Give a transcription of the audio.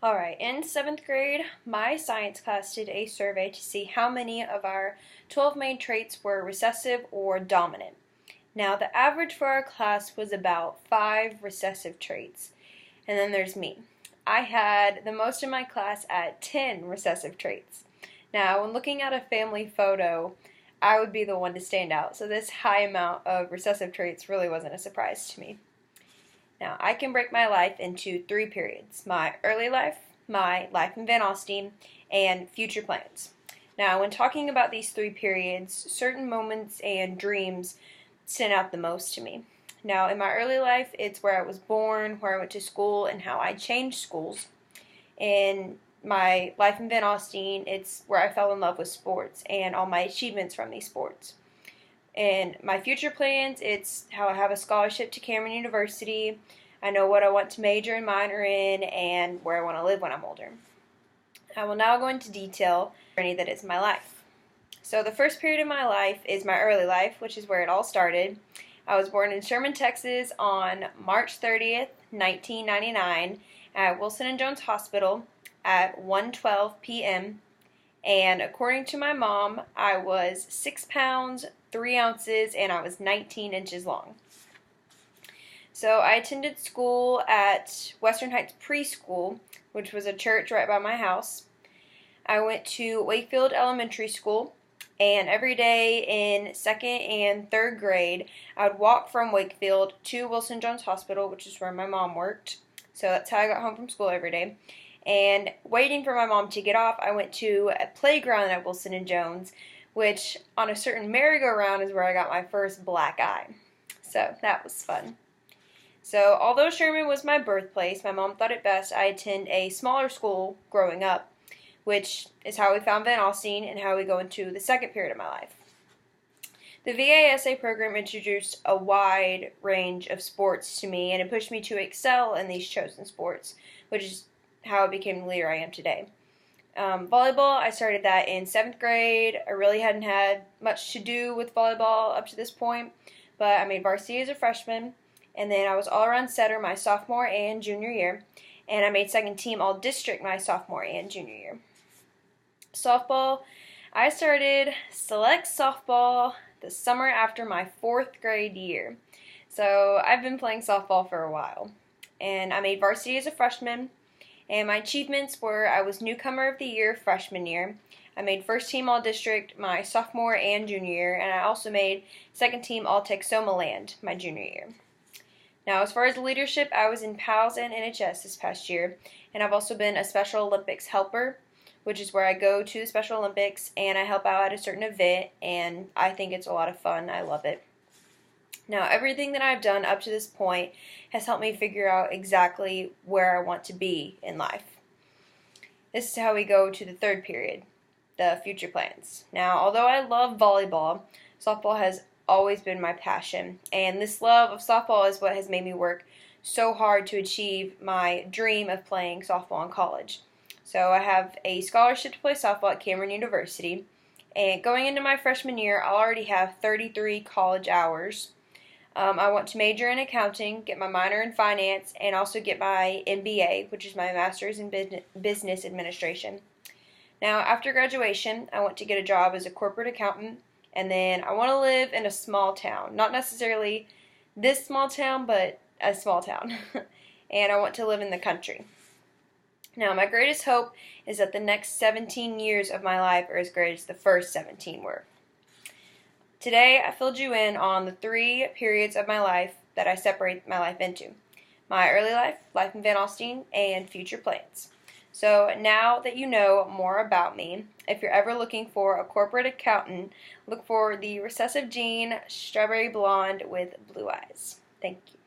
Alright, in 7th grade, my science class did a survey to see how many of our 12 main traits were recessive or dominant. Now, the average for our class was about 5 recessive traits. And then there's me. I had the most in my class at 10 recessive traits. Now, when looking at a family photo, I would be the one to stand out, so this high amount of recessive traits really wasn't a surprise to me. Now, I can break my life into 3 periods: my early life, my life in Van Alstyne, and future plans. Now, when talking about these 3 periods, certain moments and dreams stand out the most to me. Now, in my early life, it's where I was born, where I went to school, and how I changed schools. In my life in Van Alstyne, it's where I fell in love with sports and all my achievements from these sports. And my future plans, it's how I have a scholarship to Cameron University. I know what I want to major and minor in and where I want to live when I'm older. I will now go into detail the journey that is my life. So the first period of my life is my early life, which is where it all started. I was born in Sherman, Texas on March 30th, 1999 at Wilson & Jones Hospital at 1:12 p.m. And according to my mom, I was 6 pounds, 3 ounces, and I was 19 inches long. So I attended school at Western Heights Preschool, which was a church right by my house. I went to Wakefield Elementary School, and every day in 2nd and 3rd grade, I would walk from Wakefield to Wilson Jones Hospital, which is where my mom worked. So that's how I got home from school every day. And waiting for my mom to get off, I went to a playground at Wilson & Jones, which on a certain merry-go-round is where I got my first black eye. So that was fun. So although Sherman was my birthplace, my mom thought it best I attend a smaller school growing up, which is how we found Van Alstyne and how we go into the second period of my life. The VASA program introduced a wide range of sports to me, and it pushed me to excel in these chosen sports, which is how I became the leader I am today. Volleyball, I started that in 7th grade. I really hadn't had much to do with volleyball up to this point, but I made varsity as a freshman, and then I was all-around setter my sophomore and junior year, and I made second team all-district my sophomore and junior year. Softball, I started select softball the summer after my 4th grade year, so I've been playing softball for a while, and I made varsity as a freshman. And my achievements were I was newcomer of the year freshman year. I made first team all-district my sophomore and junior year, and I also made second team all-Texoma-land my junior year. Now, as far as leadership, I was in PALS and NHS this past year, and I've also been a Special Olympics helper, which is where I go to the Special Olympics and I help out at a certain event, and I think it's a lot of fun. I love it. Now, everything that I've done up to this point has helped me figure out exactly where I want to be in life. This is how we go to the 3rd period, the future plans. Now, although I love volleyball, softball has always been my passion, and this love of softball is what has made me work so hard to achieve my dream of playing softball in college. So I have a scholarship to play softball at Cameron University, and going into my freshman year, I'll already have 33 college hours. I want to major in accounting, get my minor in finance, and also get my MBA, which is my master's in business administration. Now, after graduation, I want to get a job as a corporate accountant, and then I want to live in a small town. Not necessarily this small town, but a small town. And I want to live in the country. Now, my greatest hope is that the next 17 years of my life are as great as the first 17 were. Today, I filled you in on the 3 periods of my life that I separate my life into: my early life, life in Van Alstyne, and future plans. So now that you know more about me, if you're ever looking for a corporate accountant, look for the recessive gene, strawberry blonde with blue eyes. Thank you.